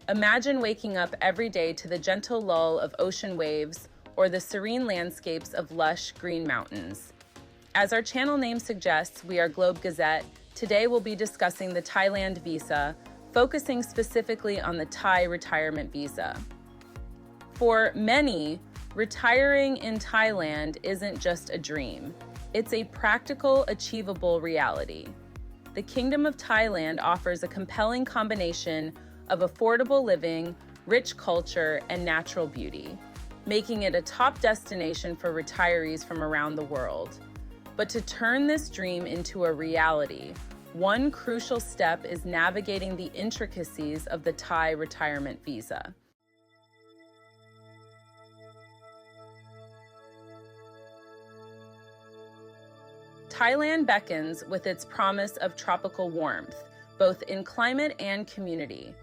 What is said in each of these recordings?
Imagine waking up every day to the gentle lull of ocean waves or the serene landscapes of lush green mountains. As our channel name suggests, we are Globe Gazette. Today we'll be discussing the Thailand visa, focusing specifically on the Thai retirement visa. For many, retiring in Thailand isn't just a dream. It's a practical, achievable reality. The Kingdom of Thailand offers a compelling combination of affordable living, rich culture, and natural beauty, making it a top destination for retirees from around the world. But to turn this dream into a reality, one crucial step is navigating the intricacies of the Thai retirement visa. Thailand beckons with its promise of tropical warmth, both in climate and community.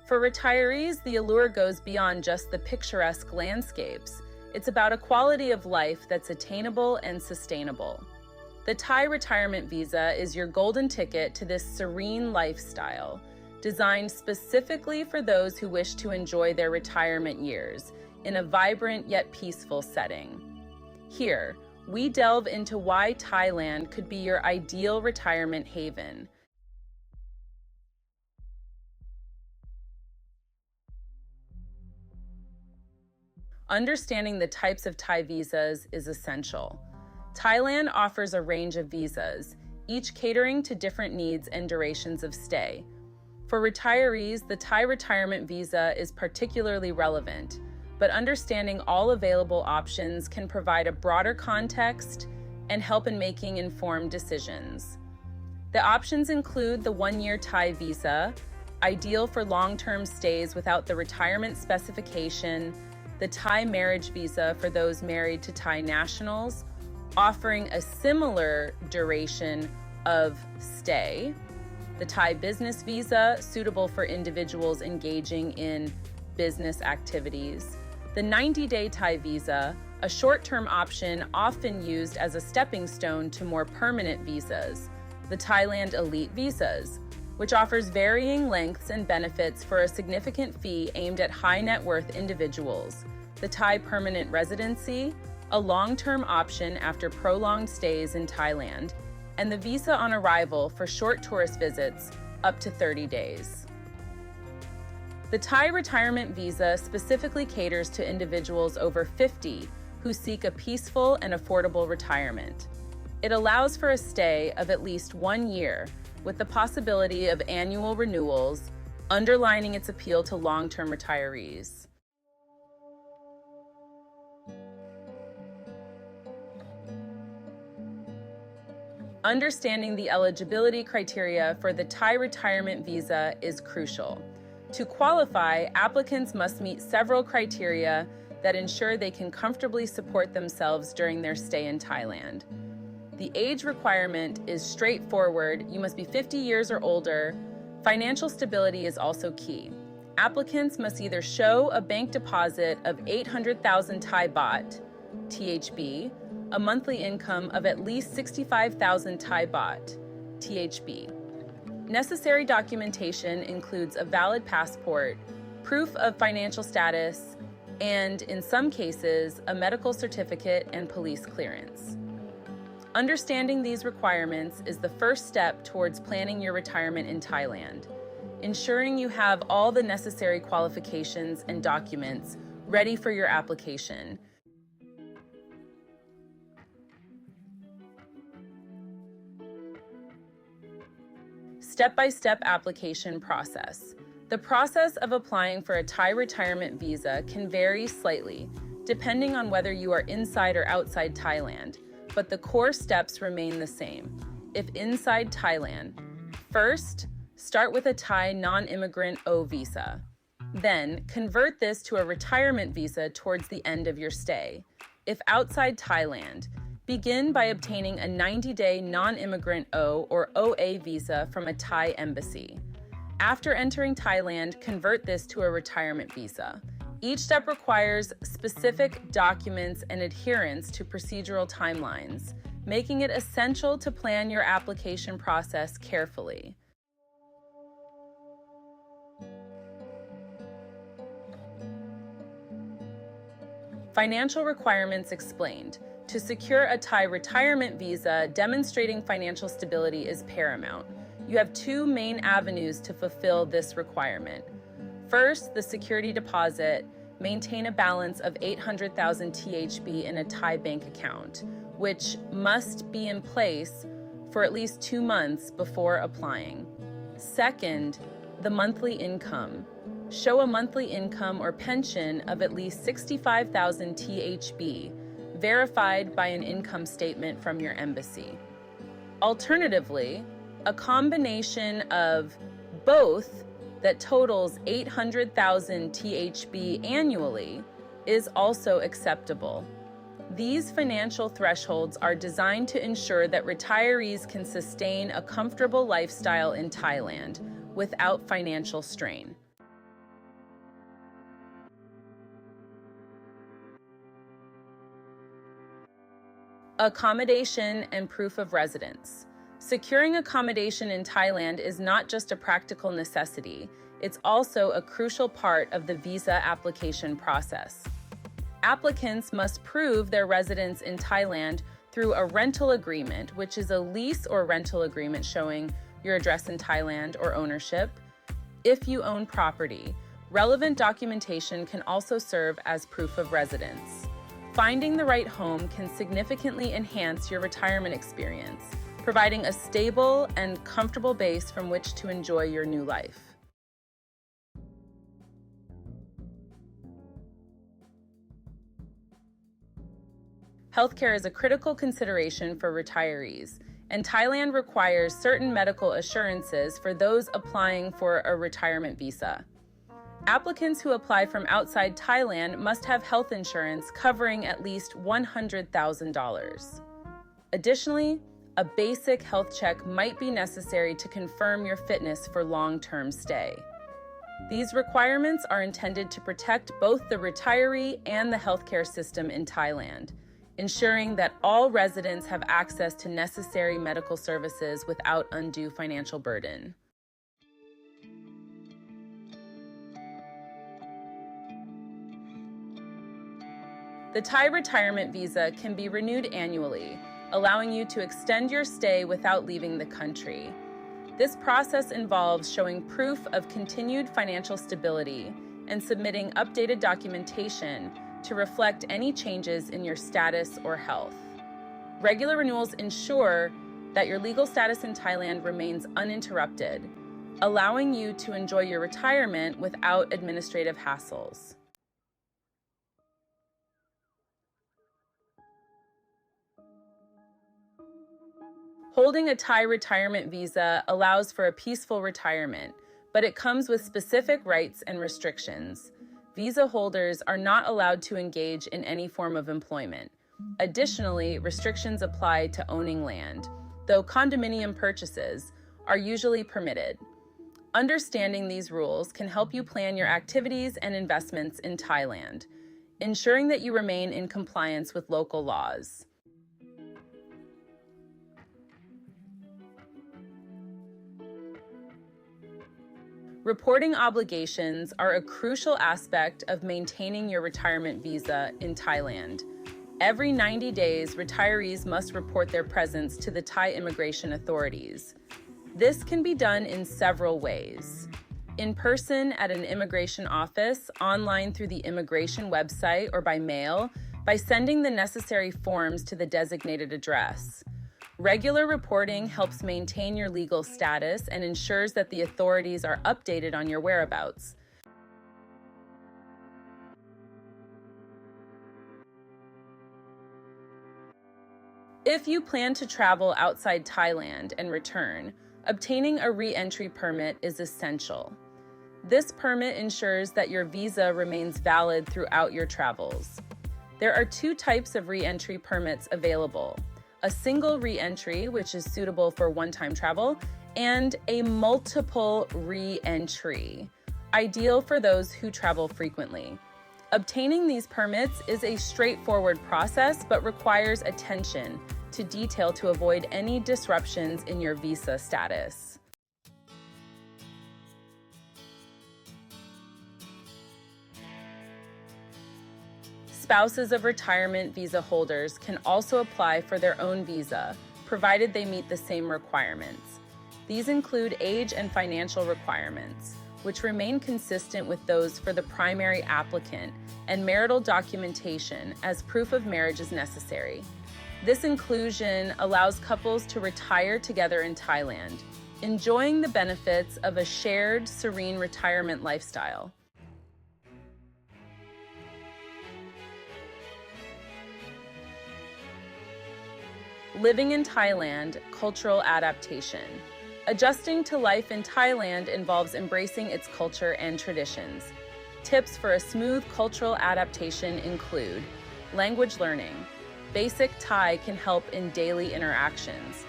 For retirees, the allure goes beyond just the picturesque landscapes. It's about a quality of life that's attainable and sustainable. The Thai retirement visa is your golden ticket to this serene lifestyle, designed specifically for those who wish to enjoy their retirement years in a vibrant yet peaceful setting. Here, we delve into why Thailand could be your ideal retirement haven. Understanding the types of Thai visas is essential. Thailand offers a range of visas, each catering to different needs and durations of stay. For retirees, the Thai retirement visa is particularly relevant, but understanding all available options can provide a broader context and help in making informed decisions. The options include the one-year Thai visa, ideal for long-term stays without the retirement specification, the Thai marriage visa for those married to Thai nationals, offering a similar duration of stay, the Thai business visa, suitable for individuals engaging in business activities, the 90-day Thai visa, a short-term option often used as a stepping stone to more permanent visas, the Thailand Elite visas, which offers varying lengths and benefits for a significant fee aimed at high net worth individuals, the Thai permanent residency, a long-term option after prolonged stays in Thailand, and the visa on arrival for short tourist visits up to 30 days. The Thai retirement visa specifically caters to individuals over 50 who seek a peaceful and affordable retirement. It allows for a stay of at least 1 year, with the possibility of annual renewals, underlining its appeal to long-term retirees. Understanding the eligibility criteria for the Thai retirement visa is crucial. To qualify, applicants must meet several criteria that ensure they can comfortably support themselves during their stay in Thailand. The age requirement is straightforward. You must be 50 years or older. Financial stability is also key. Applicants must either show a bank deposit of 800,000 Thai baht, THB, a monthly income of at least 65,000 Thai baht, THB. Necessary documentation includes a valid passport, proof of financial status, and, in some cases, a medical certificate and police clearance. Understanding these requirements is the first step towards planning your retirement in Thailand, ensuring you have all the necessary qualifications and documents ready for your application. Step-by-step application process. The process of applying for a Thai retirement visa can vary slightly, depending on whether you are inside or outside Thailand, but the core steps remain the same. If inside Thailand, first, start with a Thai non-immigrant O visa. Then, convert this to a retirement visa towards the end of your stay. If outside Thailand, begin by obtaining a 90-day non-immigrant O or OA visa from a Thai embassy. After entering Thailand, convert this to a retirement visa. Each step requires specific documents and adherence to procedural timelines, making it essential to plan your application process carefully. Financial requirements explained. To secure a Thai retirement visa, demonstrating financial stability is paramount. You have two main avenues to fulfill this requirement. First, the security deposit. Maintain a balance of 800,000 THB in a Thai bank account, which must be in place for at least 2 months before applying. Second, the monthly income. Show a monthly income or pension of at least 65,000 THB, verified by an income statement from your embassy. Alternatively, a combination of both that totals 800,000 THB annually is also acceptable. These financial thresholds are designed to ensure that retirees can sustain a comfortable lifestyle in Thailand without financial strain. Accommodation and proof of residence. Securing accommodation in Thailand is not just a practical necessity, it's also a crucial part of the visa application process. Applicants must prove their residence in Thailand through a rental agreement, which is a lease or rental agreement showing your address in Thailand or ownership. If you own property, relevant documentation can also serve as proof of residence. Finding the right home can significantly enhance your retirement experience, providing a stable and comfortable base from which to enjoy your new life. Healthcare is a critical consideration for retirees, and Thailand requires certain medical assurances for those applying for a retirement visa. Applicants who apply from outside Thailand must have health insurance covering at least $100,000. Additionally, a basic health check might be necessary to confirm your fitness for long-term stay. These requirements are intended to protect both the retiree and the healthcare system in Thailand, ensuring that all residents have access to necessary medical services without undue financial burden. The Thai retirement visa can be renewed annually, allowing you to extend your stay without leaving the country. This process involves showing proof of continued financial stability and submitting updated documentation to reflect any changes in your status or health. Regular renewals ensure that your legal status in Thailand remains uninterrupted, allowing you to enjoy your retirement without administrative hassles. Holding a Thai retirement visa allows for a peaceful retirement, but it comes with specific rights and restrictions. Visa holders are not allowed to engage in any form of employment. Additionally, restrictions apply to owning land, though condominium purchases are usually permitted. Understanding these rules can help you plan your activities and investments in Thailand, ensuring that you remain in compliance with local laws. Reporting obligations are a crucial aspect of maintaining your retirement visa in Thailand. Every 90 days, retirees must report their presence to the Thai immigration authorities. This can be done in several ways. In person at an immigration office, online through the immigration website, or by mail, by sending the necessary forms to the designated address. Regular reporting helps maintain your legal status and ensures that the authorities are updated on your whereabouts. If you plan to travel outside Thailand and return, obtaining a re-entry permit is essential. This permit ensures that your visa remains valid throughout your travels. There are two types of re-entry permits available: a single re-entry, which is suitable for one-time travel, and a multiple re-entry, ideal for those who travel frequently. Obtaining these permits is a straightforward process, but requires attention to detail to avoid any disruptions in your visa status. Spouses of retirement visa holders can also apply for their own visa, provided they meet the same requirements. These include age and financial requirements, which remain consistent with those for the primary applicant, and marital documentation as proof of marriage is necessary. This inclusion allows couples to retire together in Thailand, enjoying the benefits of a shared, serene retirement lifestyle. Living in Thailand, cultural adaptation. Adjusting to life in Thailand involves embracing its culture and traditions. Tips for a smooth cultural adaptation include language learning. Basic Thai can help in daily interactions.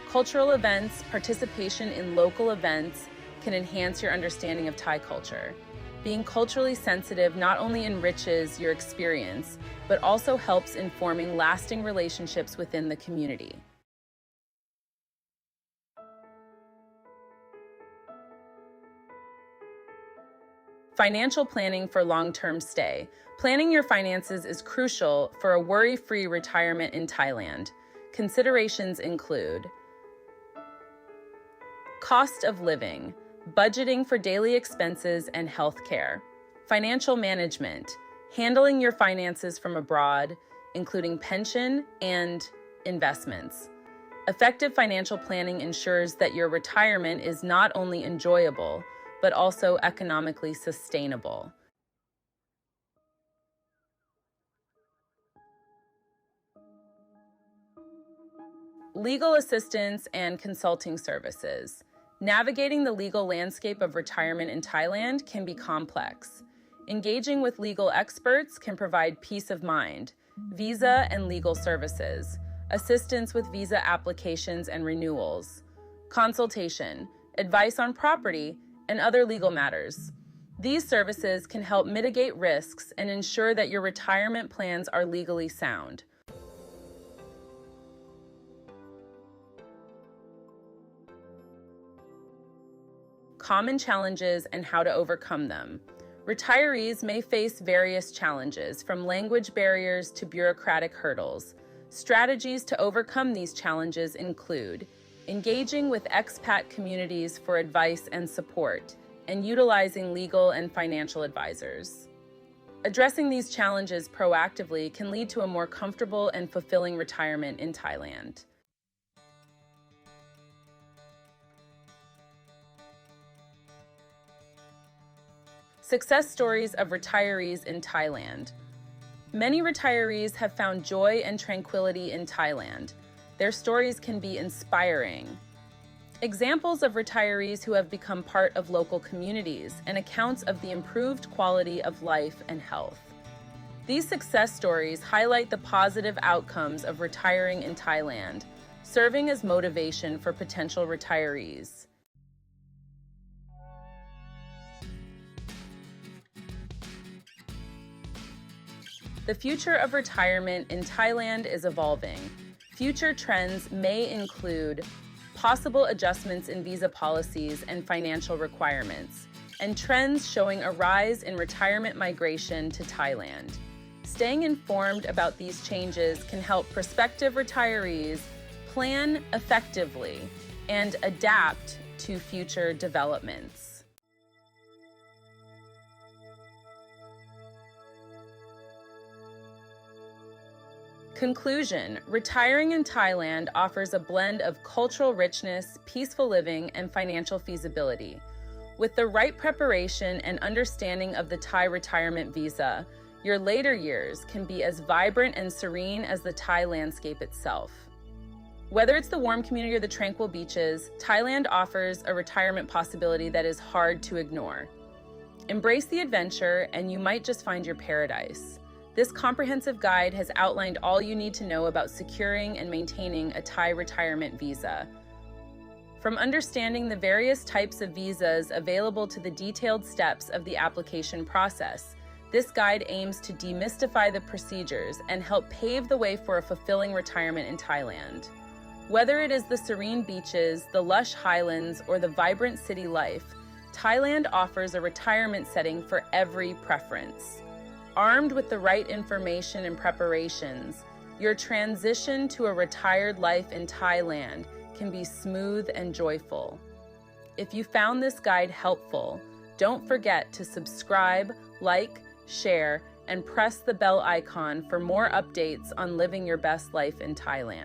Cultural events, participation in local events can enhance your understanding of Thai culture. Being culturally sensitive not only enriches your experience, but also helps in forming lasting relationships within the community. Financial planning for long-term stay. Planning your finances is crucial for a worry-free retirement in Thailand. Considerations include cost of living, budgeting for daily expenses and health care, financial management, handling your finances from abroad, including pension and investments. Effective financial planning ensures that your retirement is not only enjoyable, but also economically sustainable. Legal assistance and consulting services. Navigating the legal landscape of retirement in Thailand can be complex. Engaging with legal experts can provide peace of mind, visa and legal services, assistance with visa applications and renewals, consultation, advice on property, and other legal matters. These services can help mitigate risks and ensure that your retirement plans are legally sound. Common challenges and how to overcome them. Retirees may face various challenges, from language barriers to bureaucratic hurdles. Strategies to overcome these challenges include engaging with expat communities for advice and support, and utilizing legal and financial advisors. Addressing these challenges proactively can lead to a more comfortable and fulfilling retirement in Thailand. Success stories of retirees in Thailand. Many retirees have found joy and tranquility in Thailand. Their stories can be inspiring. Examples of retirees who have become part of local communities and accounts of the improved quality of life and health. These success stories highlight the positive outcomes of retiring in Thailand, serving as motivation for potential retirees. The future of retirement in Thailand is evolving. Future trends may include possible adjustments in visa policies and financial requirements, and trends showing a rise in retirement migration to Thailand. Staying informed about these changes can help prospective retirees plan effectively and adapt to future developments. Conclusion: retiring in Thailand offers a blend of cultural richness, peaceful living, and financial feasibility. With the right preparation and understanding of the Thai retirement visa, your later years can be as vibrant and serene as the Thai landscape itself. Whether it's the warm community or the tranquil beaches, Thailand offers a retirement possibility that is hard to ignore. Embrace the adventure, and you might just find your paradise. This comprehensive guide has outlined all you need to know about securing and maintaining a Thai retirement visa. From understanding the various types of visas available to the detailed steps of the application process, this guide aims to demystify the procedures and help pave the way for a fulfilling retirement in Thailand. Whether it is the serene beaches, the lush highlands, or the vibrant city life, Thailand offers a retirement setting for every preference. Armed with the right information and preparations, your transition to a retired life in Thailand can be smooth and joyful. If you found this guide helpful, don't forget to subscribe, like, share, and press the bell icon for more updates on living your best life in Thailand.